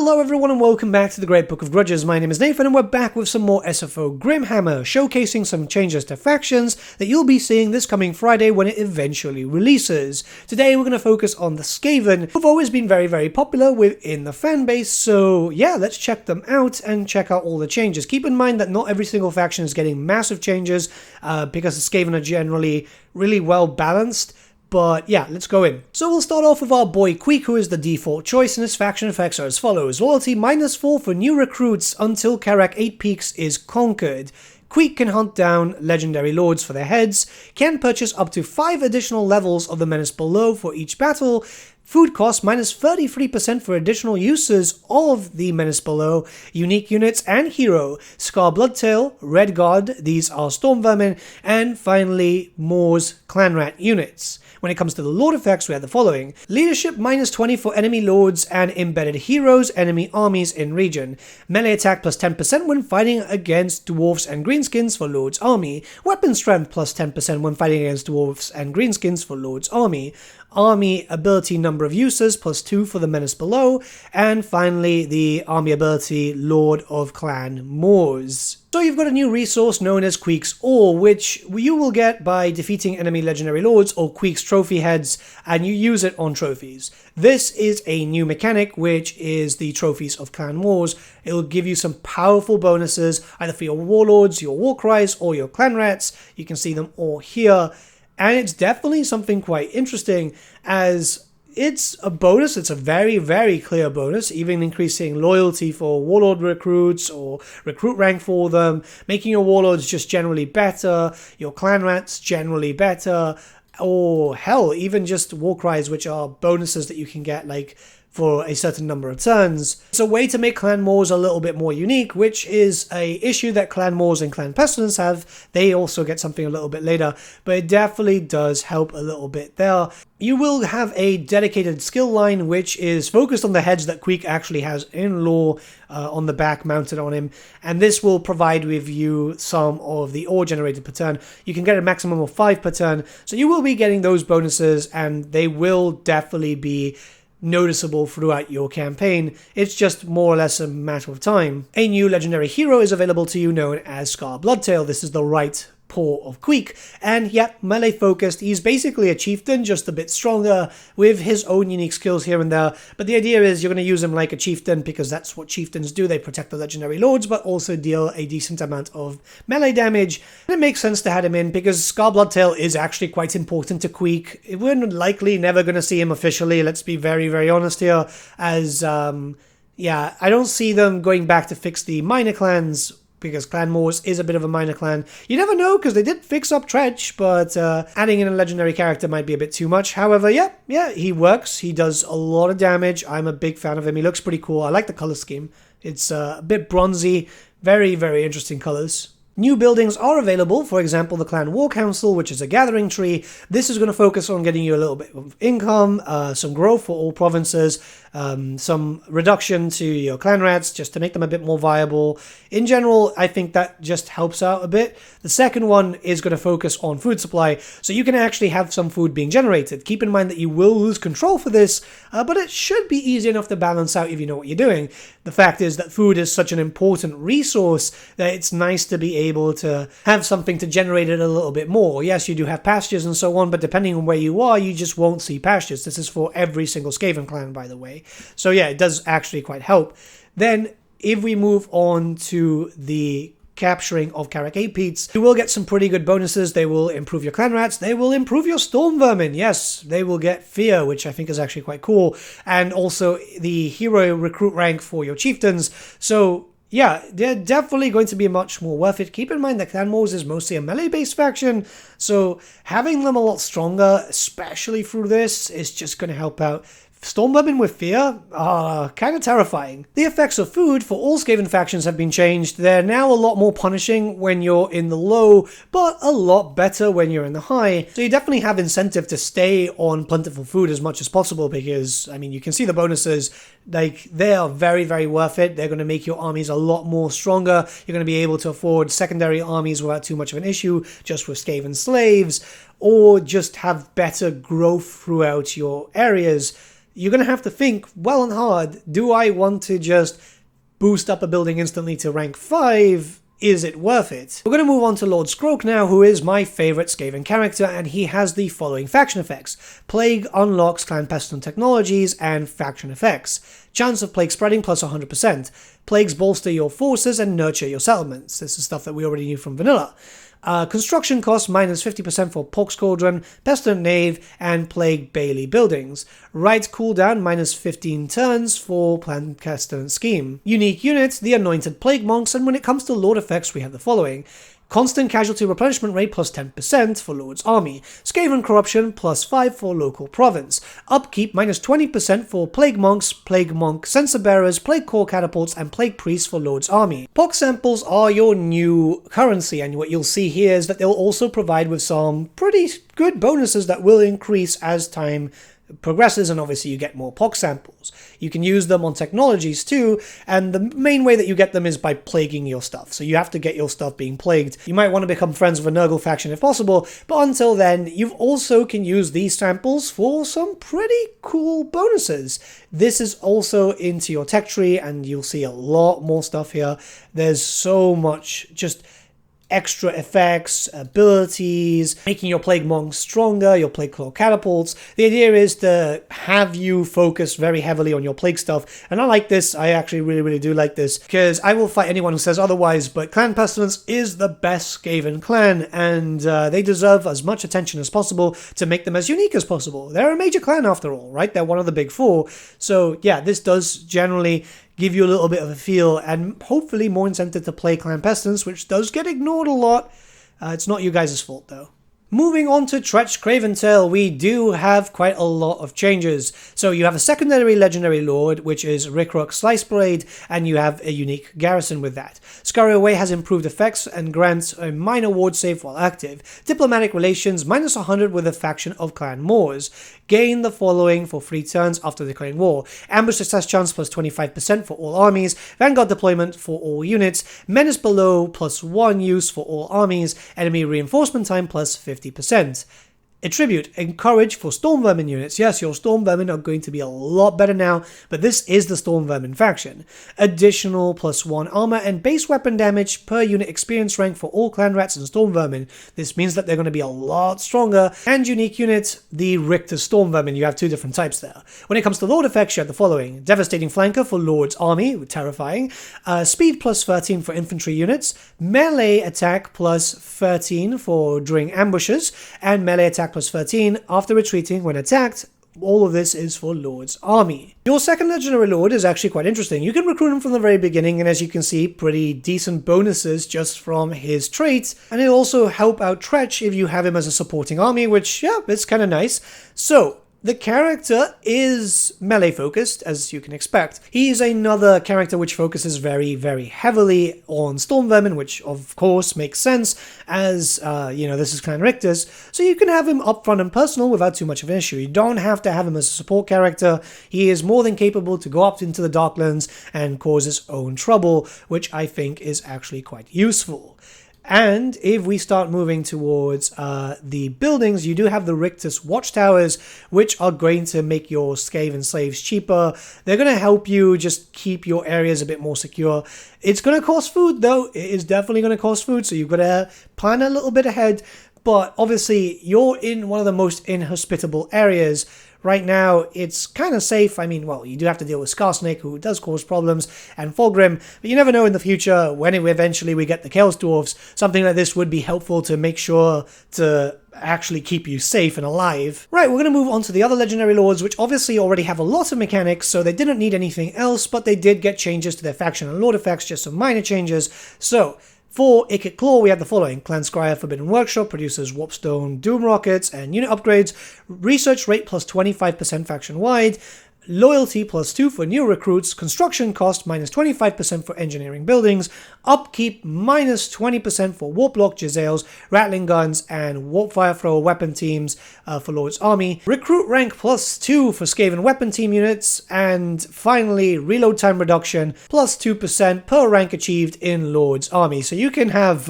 Hello everyone and welcome back to the Great Book of Grudges. My name is Nathan and we're back with some more SFO Grimhammer, showcasing some changes to factions that you'll be seeing this coming Friday when it eventually releases. Today we're going to focus on the Skaven, who've always been very popular within the fanbase, so yeah, let's check them out and check out all the changes. Keep in mind that not every single faction is getting massive changes, because the Skaven are generally really well balanced. But yeah, let's go in. So we'll start off with our boy Queek, who is the default choice, and his faction effects are as follows. Loyalty -4 for new recruits until Karak 8 Peaks is conquered. Queek can hunt down legendary lords for their heads, can purchase up to 5 additional levels of the menace below for each battle, food cost -33% for additional uses of the menace below, unique units and hero, Scar Bloodtail, Red Guard, these are Storm Vermin, and finally Moe's Clan Rat units. When it comes to the Lord effects, we have the following. Leadership -20 for enemy lords and embedded heroes, enemy armies in region. Melee attack +10% when fighting against dwarfs and greenskins for Lord's army. Weapon strength +10% when fighting against dwarfs and greenskins for Lord's army. Army ability number of uses +2 for the menace below. And finally, the army ability Lord of Clan Moors. So you've got a new resource known as Queek's Ore, which you will get by defeating enemy legendary lords or Queek's trophy heads, and you use it on trophies. This is a new mechanic, which is the trophies of Clan Wars. It will give you some powerful bonuses, either for your warlords, your war cries, or your clan rats. You can see them all here. And it's definitely something quite interesting, as it's a bonus. It's a very clear bonus, even increasing loyalty for warlord recruits or recruit rank for them, making your warlords just generally better, your clan rats generally better, or hell, even just war cries, which are bonuses that you can get like for a certain number of turns. It's a way to make Clan Moors a little bit more unique, which is a issue that Clan Moors and Clan Pestilence have. They also get something a little bit later, but it definitely does help a little bit there. You will have a dedicated skill line, which is focused on the heads that Queek actually has in lore on the back mounted on him, and this will provide with you some of the ore generated per turn. You can get a maximum of 5 per turn, so you will be getting those bonuses, and they will definitely be noticeable throughout your campaign. It's just more or less a matter of time. A new legendary hero is available to you known as Scar Bloodtail. This is the right paw of Queek, and yep, melee focused. He's basically a chieftain, just a bit stronger with his own unique skills here and there, but the idea is you're going to use him like a chieftain because that's what chieftains do. They protect the legendary lords but also deal a decent amount of melee damage, and it makes sense to have him in because Scar Bloodtail is actually quite important to Queek. We're likely never going to see him officially, let's be very honest here, as yeah, I don't see them going back to fix the minor clans, because Clan Moors is a bit of a minor clan. You never know, because they did fix up Tretch, but adding in a legendary character might be a bit too much. However, yeah, he works. He does a lot of damage. I'm a big fan of him. He looks pretty cool. I like the color scheme. It's a bit bronzy. Very interesting colors. New buildings are available, for example, the Clan War Council, which is a gathering tree. This is going to focus on getting you a little bit of income, some growth for all provinces, some reduction to your clan rats just to make them a bit more viable. In general, I think that just helps out a bit. The second one is going to focus on food supply, so you can actually have some food being generated. Keep in mind that you will lose control for this, but it should be easy enough to balance out if you know what you're doing. The fact is that food is such an important resource that it's nice to be able to have something to generate it a little bit more. Yes, you do have pastures and so on, but depending on where you are, you just won't see pastures. This is for every single Skaven clan, by the way. So yeah, it does actually quite help. Then, if we move on to the capturing of Karak 8 Peaks, you will get some pretty good bonuses. They will improve your clan rats. They will improve your storm vermin. Yes, they will get fear, which I think is actually quite cool. And also the hero recruit rank for your chieftains. So yeah, they're definitely going to be much more worth it. Keep in mind that Clan Moors is mostly a melee-based faction, so having them a lot stronger, especially through this, is just going to help out. Storm Vermin with fear are kind of terrifying. The effects of food for all Skaven factions have been changed. They're now a lot more punishing when you're in the low, but a lot better when you're in the high. So you definitely have incentive to stay on plentiful food as much as possible because, I mean, you can see the bonuses. Like, they are very worth it. They're going to make your armies a lot more stronger. You're going to be able to afford secondary armies without too much of an issue, just with Skaven slaves, or just have better growth throughout your areas. you're going to have to think well and hard, do I want to just boost up a building instantly to rank 5? Is it worth it? We're going to move on to Lord SKROLK now, who is my favourite Skaven character, and he has the following faction effects. Plague unlocks clan pestilent technologies and faction effects. Chance of plague spreading plus 100%. Plagues bolster your forces and nurture your settlements. This is stuff that we already knew from vanilla. Construction costs minus 50% for Pox Cauldron, Pestilent Nave, and Plague Bailey buildings. Right cooldown minus 15 turns for Planned Pestilent Scheme. Unique units, the Anointed Plague Monks, and when it comes to Lord effects we have the following. Constant casualty replenishment rate plus 10% for Lord's Army. Skaven Corruption plus 5 for local province. Upkeep minus 20% for Plague Monks, Plague Monk Censer Bearers, Plague Core Catapults, and Plague Priests for Lord's Army. Pox samples are your new currency, and what you'll see here is that they'll also provide with some pretty good bonuses that will increase as time progresses, and obviously you get more pox samples. You can use them on technologies too, and the main way that you get them is by plaguing your stuff. So you have to get your stuff being plagued. You might want to become friends with a Nurgle faction if possible, but until then, you also can use these samples for some pretty cool bonuses. This is also into your tech tree, and you'll see a lot more stuff here. There's so much just extra effects, abilities, making your Plague Monks stronger, your Plague Claw Catapults. The idea is to have you focus very heavily on your Plague stuff, and I like this. I actually really do like this, because I will fight anyone who says otherwise, but Clan Pestilence is the best Skaven clan, and they deserve as much attention as possible to make them as unique as possible. They're a major clan after all, right? They're one of the big 4, so yeah, this does generally give you a little bit of a feel, and hopefully more incentive to play Clan Pestilence, which does get ignored a lot. It's not you guys' fault though. Moving on to Tretch Craventail, we do have quite a lot of changes. So you have a secondary legendary lord, which is Rickrock Slice Blade, and you have a unique garrison with that. Scurry Away has improved effects and grants a minor ward save while active. Diplomatic relations minus 100 with a faction of Clan Moors. Gain the following for 3 turns after declaring war. Ambush success chance plus 25% for all armies. Vanguard deployment for all units. Menace below plus 1 use for all armies. Enemy reinforcement time plus 50%. Attribute, encourage for Storm Vermin units. Yes, your Storm Vermin are going to be a lot better now, but this is the Storm Vermin faction. Additional plus 1 armor and base weapon damage per unit experience rank for all Clan Rats and Storm Vermin. This means that they're going to be a lot stronger. And unique unit, the Richter Storm Vermin. You have 2 different types there. When it comes to Lord effects, you have the following. Devastating Flanker for Lord's Army, terrifying. Speed plus 13 for infantry units. Melee attack plus 13 for during ambushes. And melee attack plus 13 after retreating when attacked. All of this is for Lord's Army. Your second legendary lord is actually quite interesting. You can recruit him from the very beginning, and as you can see, pretty decent bonuses just from his traits, and it'll also help out Tretch if you have him as a supporting army, which, yeah, it's kind of nice. So the character is melee focused, as you can expect. He's another character which focuses very heavily on Storm Vermin, which of course makes sense, as, this is Clan Richter's, so you can have him upfront and personal without too much of an issue. You don't have to have him as a support character. He is more than capable to go up into the Darklands and cause his own trouble, which I think is actually quite useful. And if we start moving towards the buildings, you do have the Rictus Watchtowers, which are going to make your Skaven slaves cheaper. They're going to help you just keep your areas a bit more secure. It's going to cost food, though. It is definitely going to cost food, so you've got to plan a little bit ahead. But obviously, you're in one of the most inhospitable areas. Right now, it's kind of safe. I mean, well, you do have to deal with Scarsnake, who does cause problems, and Fulgrim, but you never know in the future, when eventually we get the Chaos Dwarfs, something like this would be helpful to make sure to actually keep you safe and alive. Right, we're going to move on to the other Legendary Lords, which obviously already have a lot of mechanics, so they didn't need anything else, but they did get changes to their faction and Lord effects, just some minor changes. So, for Ikit Claw, we have the following. Clan Scryer Forbidden Workshop produces Warpstone Doom Rockets and unit upgrades. Research rate plus 25% faction-wide. Loyalty plus 2 for new recruits. Construction cost minus 25% for engineering buildings. Upkeep minus 20% for Warplock Giselles, Rattling Guns, and Warp Fire Thrower weapon teams for Lord's Army. Recruit rank plus 2 for Skaven weapon team units. And finally, reload time reduction plus 2% per rank achieved in Lord's Army. So you can have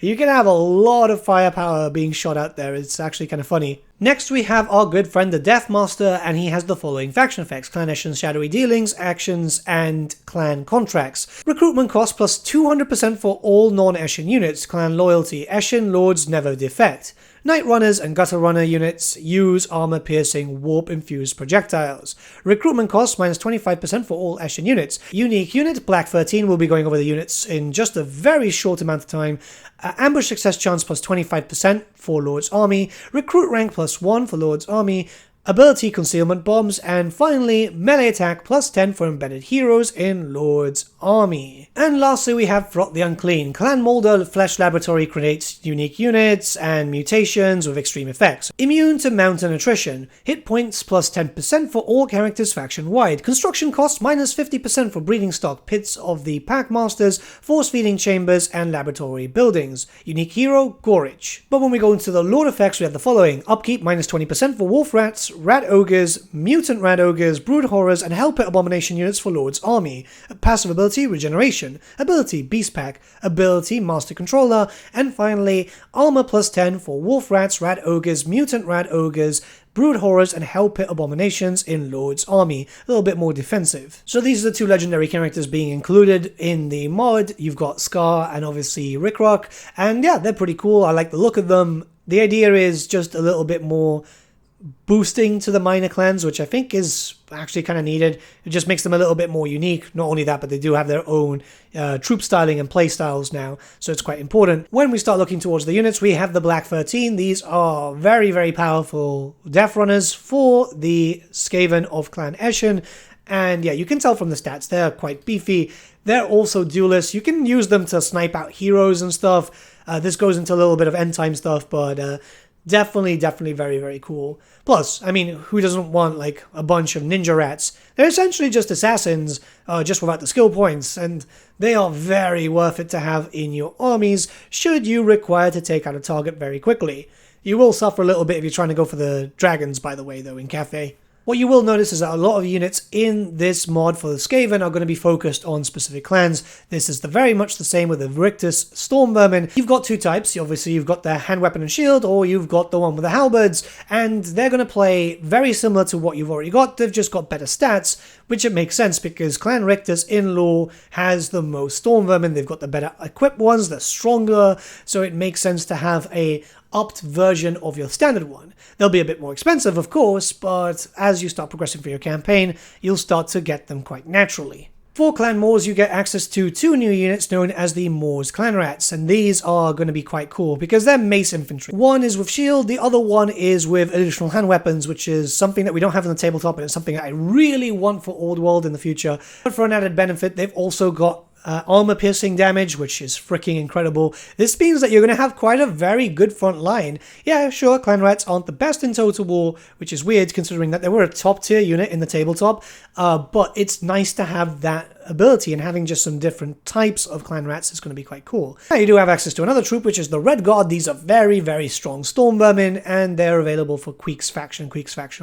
you can have a lot of firepower being shot out there. It's actually kind of funny. Next we have our good friend the Deathmaster, and he has the following faction effects: Clan Eshin's Shadowy Dealings, Actions, and Clan Contracts. Recruitment cost plus 200% for all non-Eshin units. Clan Loyalty: Eshin Lords never defect. Night Runners and Gutter Runner units use armor-piercing, warp-infused projectiles. Recruitment cost minus 25% for all Eshin units. Unique unit: Black 13. We'll be going over the units in just a very short amount of time. Ambush success chance plus 25% for Lord's Army. Recruit rank plus 1 for Lord's Army. Ability Concealment Bombs, and finally melee attack plus 10 for embedded heroes in Lord's Army. And lastly we have Frot the Unclean. Clan Molder Flesh Laboratory creates unique units and mutations with extreme effects. Immune to mountain attrition. Hit points plus 10% for all characters faction wide. Construction cost minus 50% for breeding stock, pits of the Packmasters, force feeding chambers, and laboratory buildings. Unique hero Gorich. But when we go into the Lord effects we have the following: upkeep minus 20% for Wolf Rats, Rat Ogres, Mutant Rat Ogres, Brood Horrors, and Hellpit Abomination units for Lord's Army. Passive ability Regeneration, ability Beast Pack, ability Master Controller, and finally armor plus 10 for Wolf Rats, Rat Ogres, Mutant Rat Ogres, Brood Horrors, and Hellpit Abominations in Lord's Army. A little bit more defensive. So these are the two legendary characters being included in the mod. You've got Scar and obviously Rickrock, and yeah, they're pretty cool. I like the look of them. The idea is just a little bit more boosting to the minor clans, which I think is actually kind of needed. It just makes them a little bit more unique. Not only that, but they do have their own troop styling and play styles now, so it's quite important. When we start looking towards the units, we have the Black 13. These are very, very powerful Death Runners for the Skaven of Clan Eshin, and yeah, you can tell from the stats, they're quite beefy. They're also duelists. You can use them to snipe out heroes and stuff. This goes into a little bit of end time stuff, but definitely very, very cool. Plus, I mean, who doesn't want like a bunch of ninja rats? They're essentially just assassins, just without the skill points, and they are very worth it to have in your armies should you require to take out a target very quickly. You will suffer a little bit if you're trying to go for the dragons, by the way, though, in Cafe. What you will notice is that a lot of units in this mod for the Skaven are going to be focused on specific clans. This is very much the same with the Rictus Stormvermin. You've got two types. Obviously, you've got the hand weapon and shield, or you've got the one with the halberds, and they're going to play very similar to what you've already got. They've just got better stats, which it makes sense because Clan Rictus in lore has the most Stormvermin. They've got the better equipped ones, they're stronger, so it makes sense to have a upped version of your standard one. They'll be a bit more expensive, of course, but as you start progressing through your campaign, you'll start to get them quite naturally. For Clan Moors, you get access to two new units known as the Moors Clan Rats, and these are going to be quite cool because they're mace infantry. One is with shield, the other one is with additional hand weapons, which is something that we don't have on the tabletop, and it's something that I really want for Old World in the future. But for an added benefit, they've also got armor piercing damage, which is freaking incredible. This means that you're going to have quite a very good front line. Yeah, sure, Clan Rats aren't the best in Total War, which is weird considering that they were a top tier unit in the tabletop, but it's nice to have that ability, and having just some different types of Clan Rats is going to be quite cool. Now you do have access to another troop, which is the Red Guard. These are very, very strong Stormvermin, and they're available for Queek's faction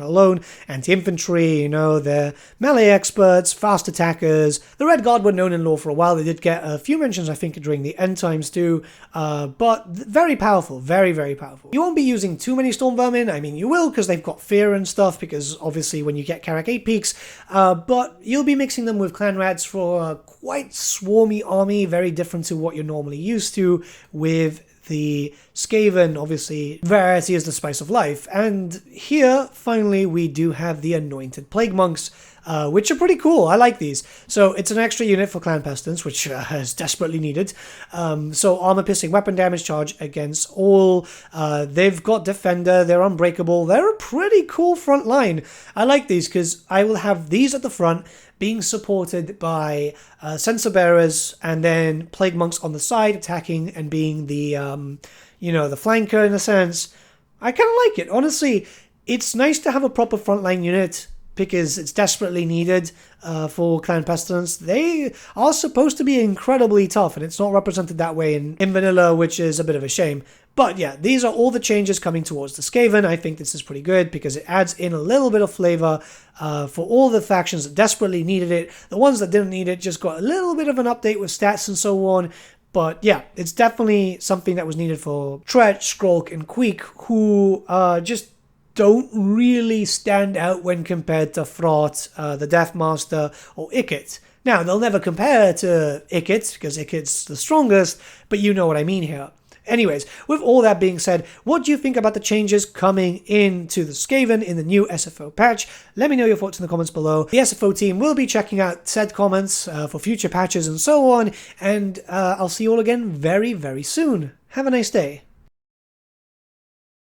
alone. Anti-infantry, you know, they're melee experts, fast attackers. The Red Guard were known in lore for a while. They did get a few mentions, I think, during the end times too, but very powerful, very, very powerful. You won't be using too many Stormvermin. I mean, you will because they've got fear and stuff, because obviously when you get Karak 8 peaks, but you'll be mixing them with Clan Rats for a quite swarmy army, very different to what you're normally used to with the Skaven. Obviously, variety is the spice of life. And here, finally, we do have the Anointed Plague Monks, which are pretty cool. I like these. So it's an extra unit for Clan Pestilence, which is desperately needed. So armor-piercing weapon damage charge against all. They've got Defender. They're unbreakable. They're a pretty cool front line. I like these because I will have these at the front, being supported by Censer Bearers, and then Plague Monks on the side, attacking and being the, the flanker in a sense. I kind of like it. Honestly, it's nice to have a proper frontline unit because it's desperately needed for Clan Pestilence. They are supposed to be incredibly tough, and it's not represented that way in vanilla, which is a bit of a shame. But yeah, these are all the changes coming towards the Skaven. I think this is pretty good because it adds in a little bit of flavor for all the factions that desperately needed it. The ones that didn't need it just got a little bit of an update with stats and so on. But yeah, it's definitely something that was needed for Tretch, SKROLK, and Queek, who just don't really stand out when compared to Fraught, the Deathmaster, or Ikit. Now, they'll never compare to Ikit, because Ikit's the strongest, but you know what I mean here. Anyways, with all that being said, what do you think about the changes coming into the Skaven in the new SFO patch? Let me know your thoughts in the comments below. The SFO team will be checking out said comments for future patches and so on, and I'll see you all again very, very soon. Have a nice day.